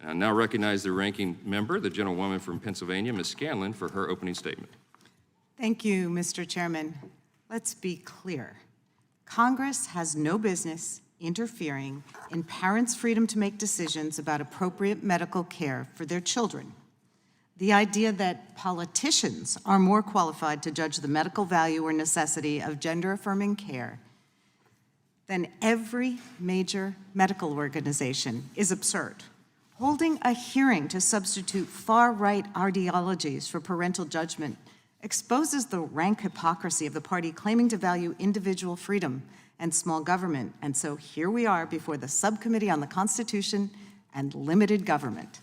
I now recognize the ranking member, the gentlewoman from Pennsylvania, Ms. Scanlon, for her opening statement. Thank you, Mr. Chairman. Let's be clear. Congress has no business interfering in parents' freedom to make decisions about appropriate medical care for their children. The idea that politicians are more qualified to judge the medical value or necessity of gender-affirming care than every major medical organization is absurd. Holding a hearing to substitute far-right ideologies for parental judgment exposes the rank hypocrisy of the party claiming to value individual freedom and small government. And so here we are before the Subcommittee on the Constitution and Limited Government.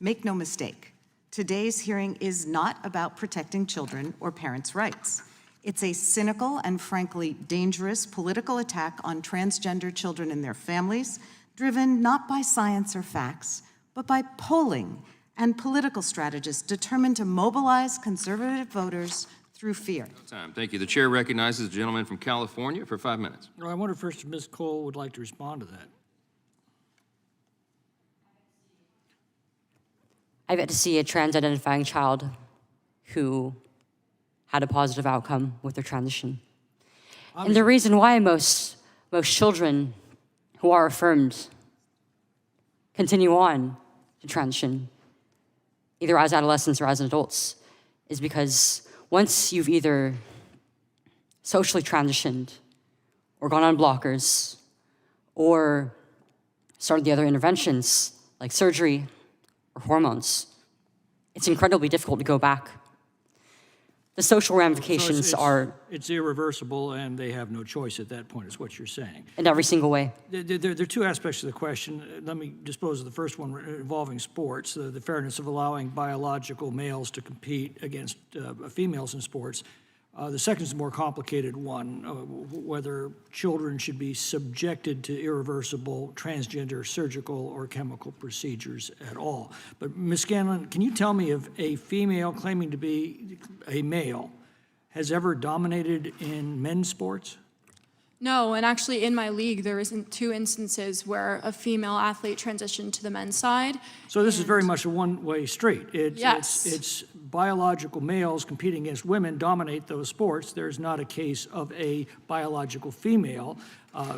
Make no mistake, today's hearing is not about protecting children or parents' rights. It's a cynical and frankly dangerous political attack on transgender children and their families, driven not by science or facts, but by polling and political strategists determined to mobilize conservative voters through fear. Thank you. The chair recognizes the gentleman from California for 5 minutes. Well, I wonder first if Ms. Cole would like to respond to that. I've yet to see a trans-identifying child who had a positive outcome with their transition. And the reason why most children who are affirmed continue on to transition, either as adolescents or as adults, is because once you've either socially transitioned or gone on blockers or started the other interventions like surgery or hormones, it's incredibly difficult to go back. The social ramifications are... It's irreversible, and they have no choice at that point, is what you're saying. In every single way. There are two aspects to the question. Let me dispose of the first one involving sports, the fairness of allowing biological males to compete against females in sports. The second is a more complicated one, whether children should be subjected to irreversible transgender surgical or chemical procedures at all. But Ms. Scanlon, can you tell me if a female claiming to be a male has ever dominated in men's sports? No, and actually in my league, there isn't two instances where a female athlete transitioned to the men's side. So this is very much a one-way street. Yes. It's biological males competing against women dominate those sports. There's not a case of a biological female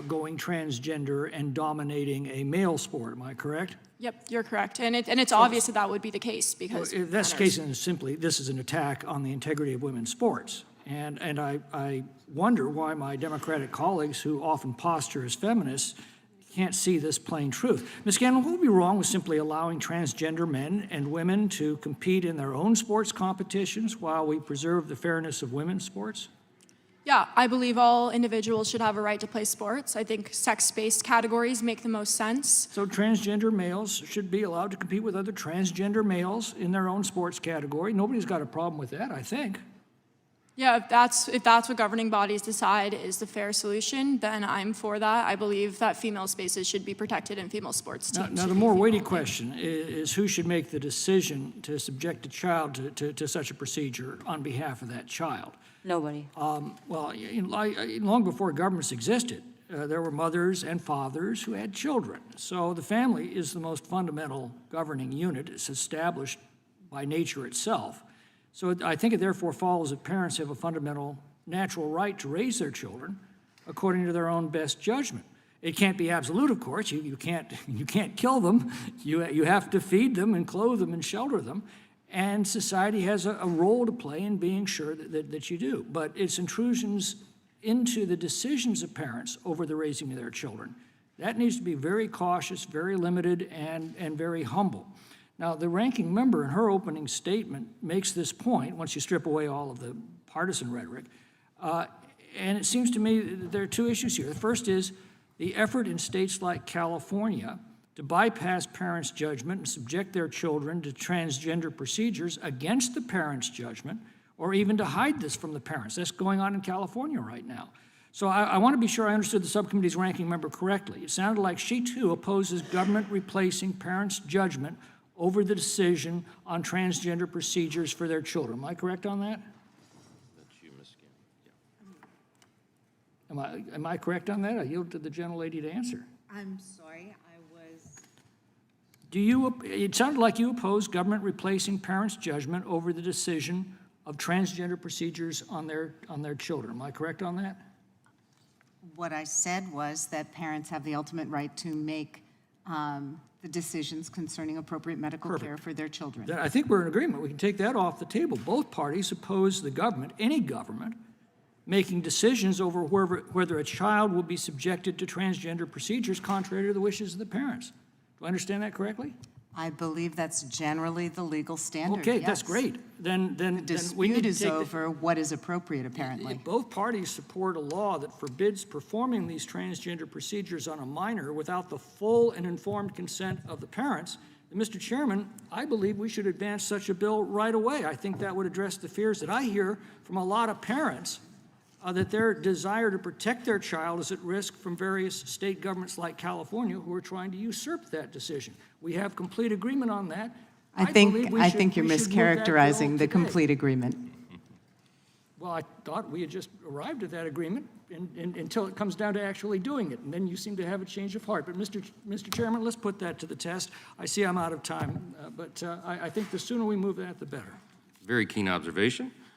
going transgender and dominating a male sport. Am I correct? Yep, you're correct. And it's obvious that that would be the case because... Well, if that's the case, then simply this is an attack on the integrity of women's sports. And I wonder why my Democratic colleagues, who often posture as feminists, can't see this plain truth. Ms. Scanlon, what would be wrong with simply allowing transgender men and women to compete in their own sports competitions while we preserve the fairness of women's sports? Yeah, I believe all individuals should have a right to play sports. I think sex-based categories make the most sense. So transgender males should be allowed to compete with other transgender males in their own sports category. Nobody's got a problem with that, I think. Yeah, if that's what governing bodies decide is the fair solution, then I'm for that. I believe that female spaces should be protected in female sports teams. Now the more weighty question is who should make the decision to subject a child to such a procedure on behalf of that child? Nobody. Well, long before governments existed, there were mothers and fathers who had children. So the family is the most fundamental governing unit. It's established by nature itself. So I think it therefore follows that parents have a fundamental natural right to raise their children according to their own best judgment. It can't be absolute, of course. You can't kill them. You have to feed them and clothe them and shelter them. And society has a role to play in being sure that you do. But it's intrusions into the decisions of parents over the raising of their children. That needs to be very cautious, very limited, and very humble. Now, the ranking member in her opening statement makes this point, once you strip away all of the partisan rhetoric, and it seems to me that there are two issues here. The first is the effort in states like California to bypass parents' judgment and subject their children to transgender procedures against the parents' judgment, or even to hide this from the parents. That's going on in California right now. So I want to be sure I understood the subcommittee's ranking member correctly. It sounded like she, too, opposes government replacing parents' judgment over the decision on transgender procedures for their children. Am I correct on that? That's you, Ms. Scanlon. Yeah. Am I correct on that? I yield to the gentlelady to answer. I'm sorry, I was... It sounded like you oppose government replacing parents' judgment over the decision of transgender procedures on their children. Am I correct on that? What I said was that parents have the ultimate right to make the decisions concerning appropriate medical care for their children. Then I think we're in agreement. We can take that off the table. Both parties oppose the government, any government, making decisions over whether a child will be subjected to transgender procedures contrary to the wishes of the parents. Do I understand that correctly? I believe that's generally the legal standard, Okay, yes. that's great. Then we need Dispute to is take over what is appropriate, apparently. If both parties support a law that forbids performing these transgender procedures on a minor without the full and informed consent of the parents, then, Mr. Chairman, I believe we should advance such a bill right away. I think that would address the fears that I hear from a lot of parents that their desire to protect their child is at risk from various state governments like California who are trying to usurp that decision. We have complete agreement on that. I believe think we you're should move that bill mischaracterizing the today. complete agreement. Well, I thought we had just arrived at that agreement until it comes down to actually doing it, and then you seem to have a change of heart. But Mr. Chairman, let's put that to the test. I see I'm out of time, but I think the sooner we move that, the better. Very keen observation.